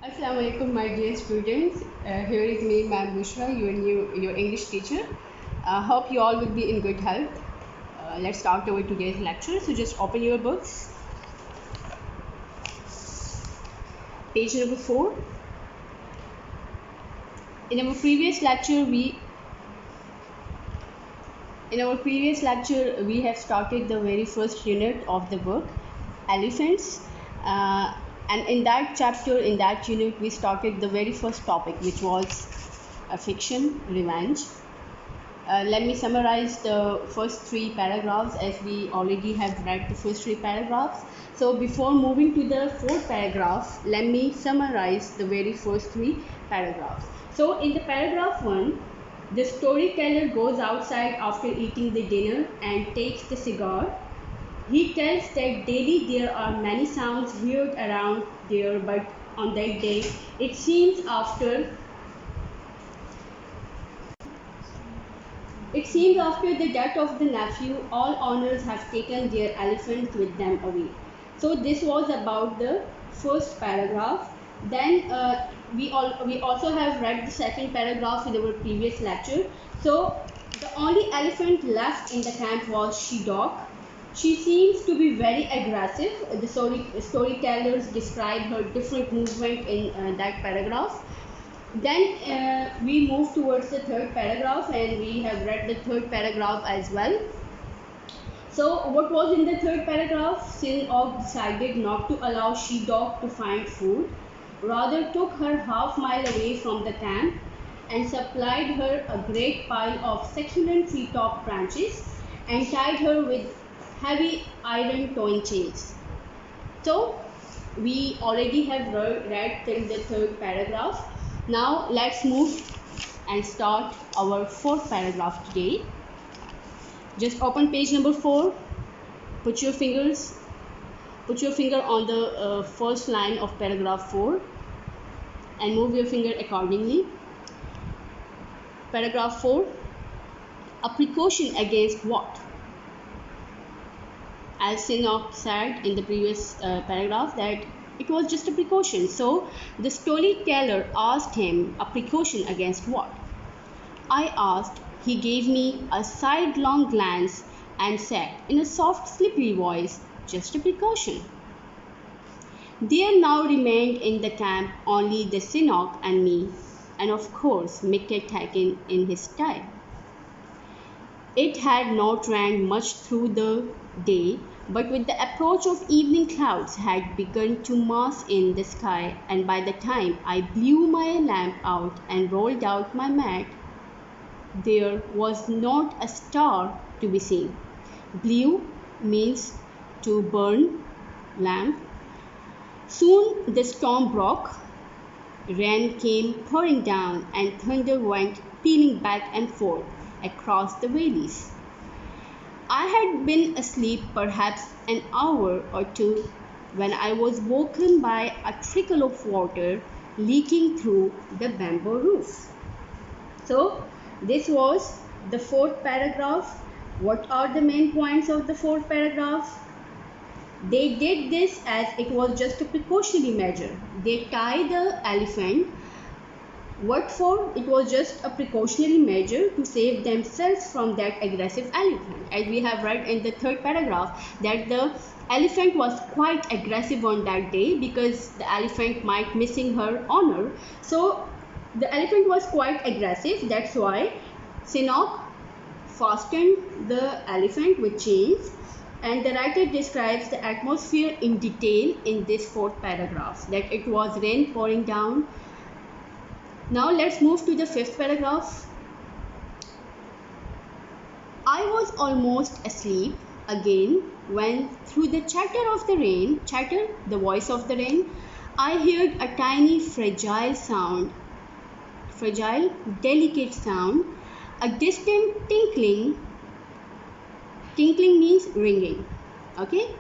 Assalamu alaikum, my dear students. Here is me, Ma'am Bushra, your English teacher. Hope you all will be in good health. Let's start our today's lecture. So just open your books. Page number 4. In our previous lecture, we have started the very first unit of the book, elephants. And in that chapter, in that unit, we started the very first topic, which was fiction, revenge. Let me summarize the first 3 paragraphs, as we already have read the first 3 paragraphs. So before moving to the 4th paragraph, let me summarize the very first 3 paragraphs. So in the paragraph 1, the storyteller goes outside after eating the dinner and takes the cigar. He tells that daily there are many sounds heard around there, but on that day it seems after the death of the nephew, all owners have taken their elephants with them away. So this was about the first paragraph. Then we also have read the second paragraph in our previous lecture. So the only elephant left in the camp was she-dog. She seems to be very aggressive. The storytellers describe her different movement in that paragraph. Then we move towards the 3rd paragraph, and we have read the 3rd paragraph as well. So what was in the 3rd paragraph? Sin-Og decided not to allow she-dog to find food, rather took her half-mile away from the camp and supplied her a great pile of succulent treetop branches and tied her with heavy iron towing chains. So we already have read till the 3rd paragraph. Now let's move and start our 4th paragraph today. Just open page number 4. Put your finger on the first line of paragraph 4 and move your finger accordingly. Paragraph 4. A precaution against what? As Sin-Og said in the previous paragraph, that it was just a precaution. So the storyteller asked him, a precaution against what? I asked. He gave me a sidelong glance and said in a soft, slippery voice, just a precaution. There now remained in the camp only the Sin-Og and me, and of course Miktek in his style. It had not rained much through the day, but with the approach of evening clouds had begun to mass in the sky, and by the time I blew my lamp out and rolled out my mat, there was not a star to be seen. Blew means to burn lamp. Soon the storm broke. Rain came pouring down, and thunder went pealing back and forth across the valleys. I had been asleep perhaps an hour or two when I was woken by a trickle of water leaking through the bamboo roof. So this was the 4th paragraph. What are the main points of the 4th paragraph? They did this as it was just a precautionary measure. They tied the elephant. What for? It was just a precautionary measure to save themselves from that aggressive elephant. As we have read in the 3rd paragraph, that the elephant was quite aggressive on that day because the elephant might missing her honor. So the elephant was quite aggressive. That's why Sin-Og fastened the elephant with chains. And the writer describes the atmosphere in detail in this 4th paragraph, that it was rain pouring down. Now let's move to the 5th paragraph. I was almost asleep again when through the chatter of the rain, the voice of the rain, I heard a tiny fragile, delicate sound, a distant tinkling. Tinkling means ringing. Okay?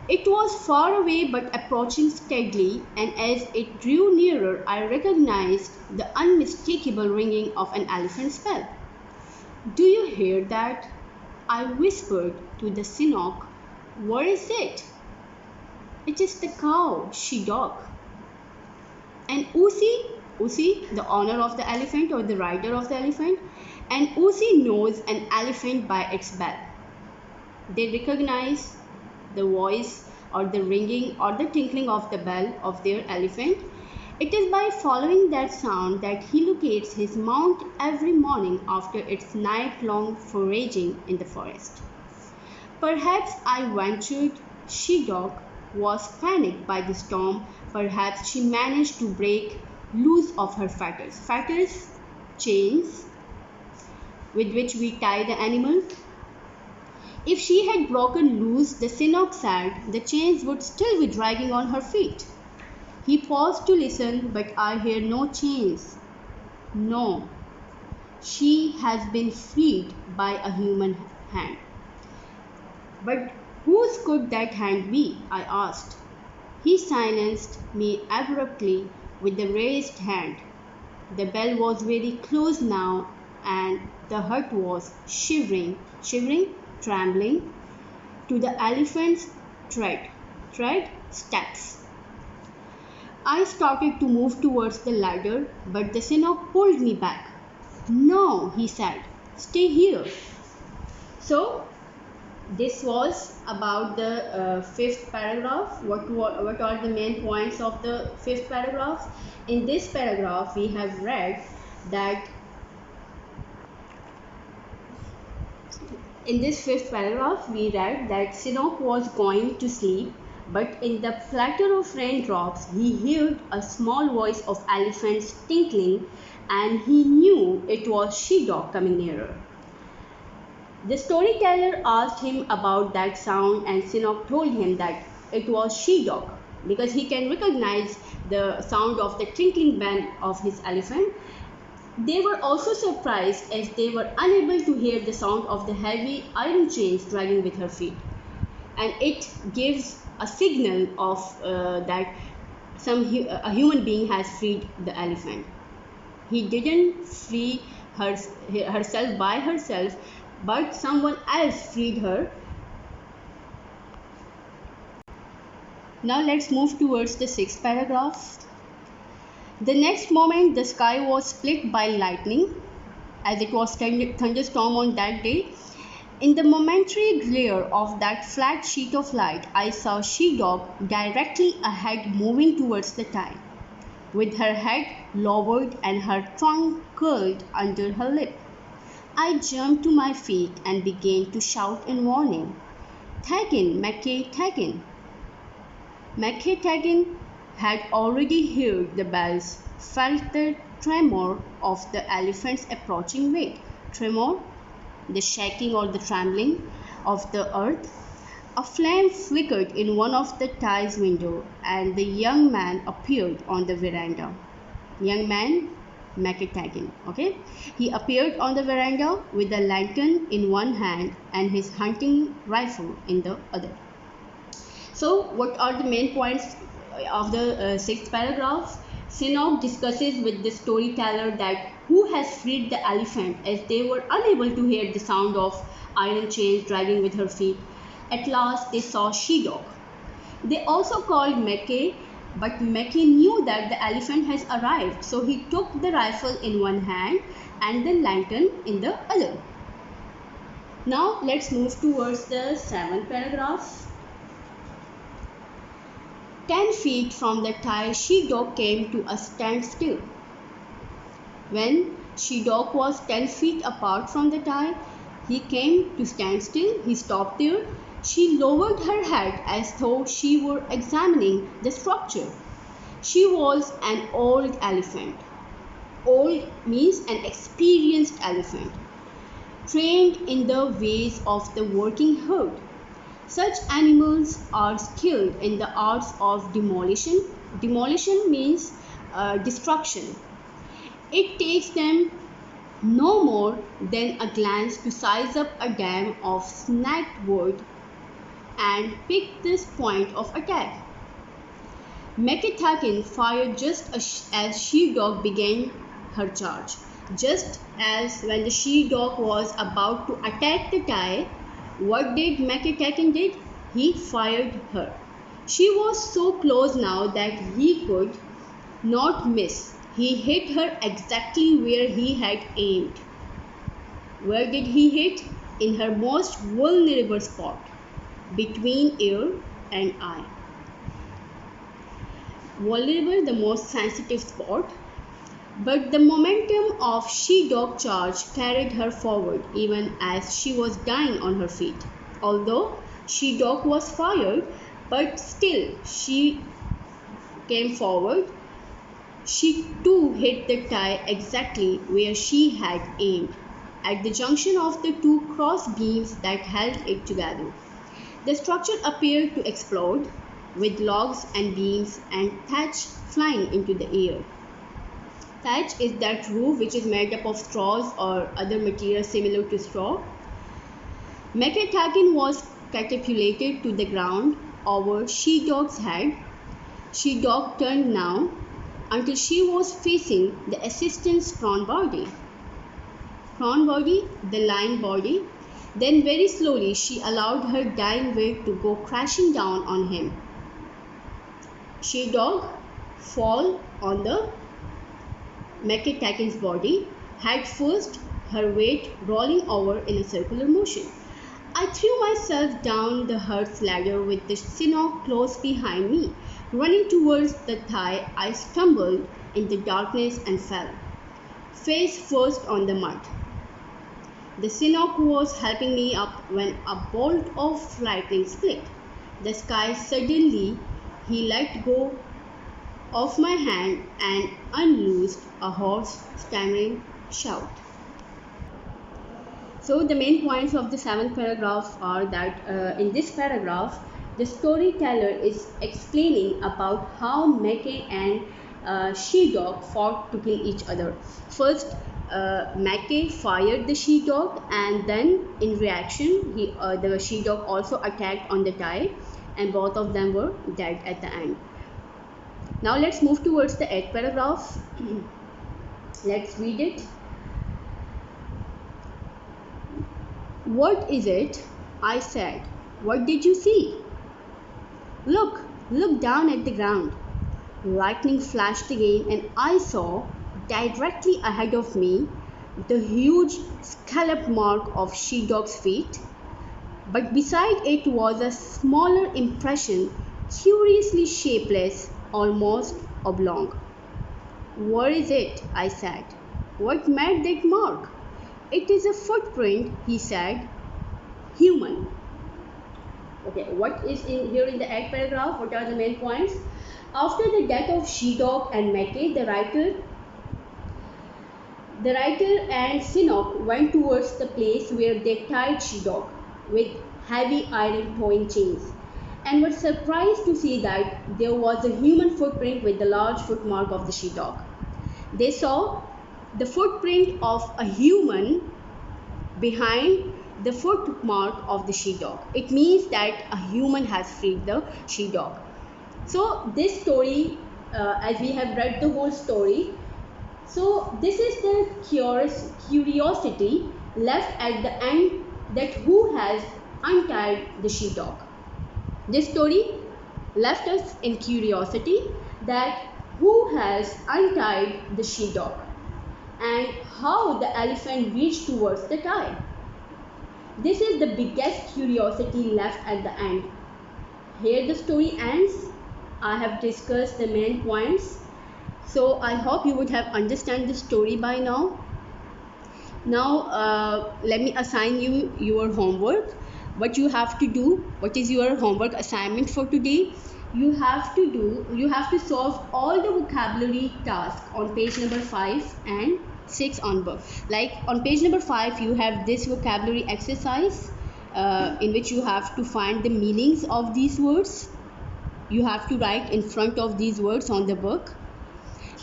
It was far away but approaching steadily, and as it drew nearer, I recognized the unmistakable ringing of an elephant's bell. Do you hear that? I whispered to the Sin-Og. What is it? It is the cow, she-dog. And Usi, the owner of the elephant or the rider of the elephant, and Usi knows an elephant by its bell. They recognize the voice or the ringing or the tinkling of the bell of their elephant. It is by following that sound that he locates his mount every morning after its night-long foraging in the forest. Perhaps I ventured she-dog was panicked by the storm. Perhaps she managed to break loose of her fetters. Fetters, chains with which we tie the animal. If she had broken loose, the Cynic said, the chains would still be dragging on her feet. He paused to listen, but I hear no chains. No, she has been freed by a human hand. But whose could that hand be? I asked. He silenced me abruptly with the raised hand. The bell was very close now, and the hut was shivering, trembling to the elephant's steps. I started to move towards the ladder, but the Cynic pulled me back. No, he said, stay here. So, this was about the fifth paragraph. What are the main points of the fifth paragraph? In this paragraph, we have read that Cynic was going to sleep, but in the flutter of raindrops, he heard a small voice of elephants tinkling, and he knew it was she-dog coming nearer. The storyteller asked him about that sound, and Cynic told him that it was she-dog because he can recognize the sound of the tinkling bell of his elephant. They were also surprised as they were unable to hear the sound of the heavy iron chains dragging with her feet. And it gives a signal of that a human being has freed the elephant. He didn't free herself by herself, but someone else freed her. Now let's move towards the sixth paragraph. The next moment, the sky was split by lightning, as it was thunderstorm on that day. In the momentary glare of that flat sheet of light, I saw she-dog directly ahead moving towards the tie, with her head lowered and her trunk curled under her lip. I jumped to my feet and began to shout in warning, "Thakin, Mackay, Thakin!" Mackay Thakin had already heard the bells, felt the tremor of the elephant's approaching weight. Tremor, the shaking or the trembling of the earth. A flame flickered in one of the tie's windows, and the young man appeared on the veranda. Young man, Mackay Thakin, okay? He appeared on the veranda with a lantern in one hand and his hunting rifle in the other. So, what are the main points of the sixth paragraph? Cynic discusses with the storyteller that who has freed the elephant, as they were unable to hear the sound of iron chains dragging with her feet. At last they saw she-dog. They also called Mackay, but Mackay knew that the elephant has arrived, so he took the rifle in one hand and the lantern in the other. Now let's move towards the seventh paragraph. 10 feet from the tie, she-dog came to a standstill. When she-dog was 10 feet apart from the tie, he came to stand still. He stopped there. She lowered her head as though she were examining the structure. She was an old elephant. Old means an experienced elephant, trained in the ways of the working herd. Such animals are skilled in the arts of demolition. Demolition means destruction. It takes them no more than a glance to size up a dam of snagged wood and pick this point of attack. Mackay Thakin fired just as she-dog began her charge. Just as when the she-dog was about to attack the tie, what did Mackay Thakin did? He fired her. She was so close now that he could not miss. He hit her exactly where he had aimed. Where did he hit? In her most vulnerable spot, between ear and eye. Vulnerable, the most sensitive spot. But the momentum of she-dog charge carried her forward even as she was dying on her feet. Although she-dog was fired, but still she came forward. She too hit the tie exactly where she had aimed, at the junction of the two cross beams that held it together. The structure appeared to explode, with logs and beams and thatch flying into the air. Thatch is that roof which is made up of straws or other material similar to straw. McCagan was catapulted to the ground over she-dog's head. She-dog turned now until she was facing the assistant's prone body, the lying body. Then very slowly she allowed her dying weight to go crashing down on him. She-dog fall on the McCagan's body, head first, her weight rolling over in a circular motion. I threw myself down the hearse ladder with the Sinnoh close behind me. Running towards the thigh, I stumbled in the darkness and fell, face first on the mud. The Sinnoh was helping me up when a bolt of lightning split the sky suddenly. He let go of my hand and unloosed a hoarse, stammering shout. So the main points of the seventh paragraph are that in this paragraph, the storyteller is explaining about how Mackay and she-dog fought to kill each other. First, Mackay fired the she-dog, and then in reaction, the she-dog also attacked on the tie, and both of them were dead at the end. Now let's move towards the eighth paragraph. Let's read it. What is it? I said. What did you see? Look down at the ground. Lightning flashed again, and I saw directly ahead of me the huge scalloped mark of she-dog's feet, but beside it was a smaller impression, curiously shapeless, almost oblong. What is it? I said. What made that mark? It is a footprint, he said. Human. Okay, what is in here in the eighth paragraph? What are the main points? After the death of she-dog and Mackay, the writer and Sinnoh went towards the place where they tied she-dog with heavy iron towing chains, and were surprised to see that there was a human footprint with the large footmark of the she-dog. They saw the footprint of a human behind the footmark of the she-dog. It means that a human has freed the she-dog. So this story, as we have read the whole story, so this is the curiosity left at the end, that who has untied the she-dog. This story left us in curiosity that who has untied the she-dog and how the elephant reached towards the tie. This is the biggest curiosity left at the end. Here the story ends. I have discussed the main points. So I hope you would have understand the story by now. Now let me assign you your homework. What you have to do, what is your homework assignment for today? You have to solve all the vocabulary tasks on page number 5 and 6 onward. Like on page number 5 you have this vocabulary exercise in which you have to find the meanings of these words. You have to write in front of these words on the book.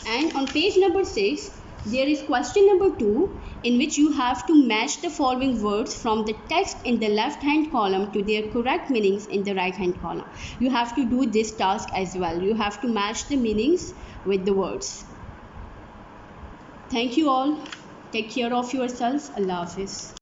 And on page number 6 there is question number 2, in which you have to match the following words from the text in the left hand column to their correct meanings in the right hand column. You have to do this task as well. You have to match the meanings with the words. Thank you all. Take care of yourselves. Allah Hafiz.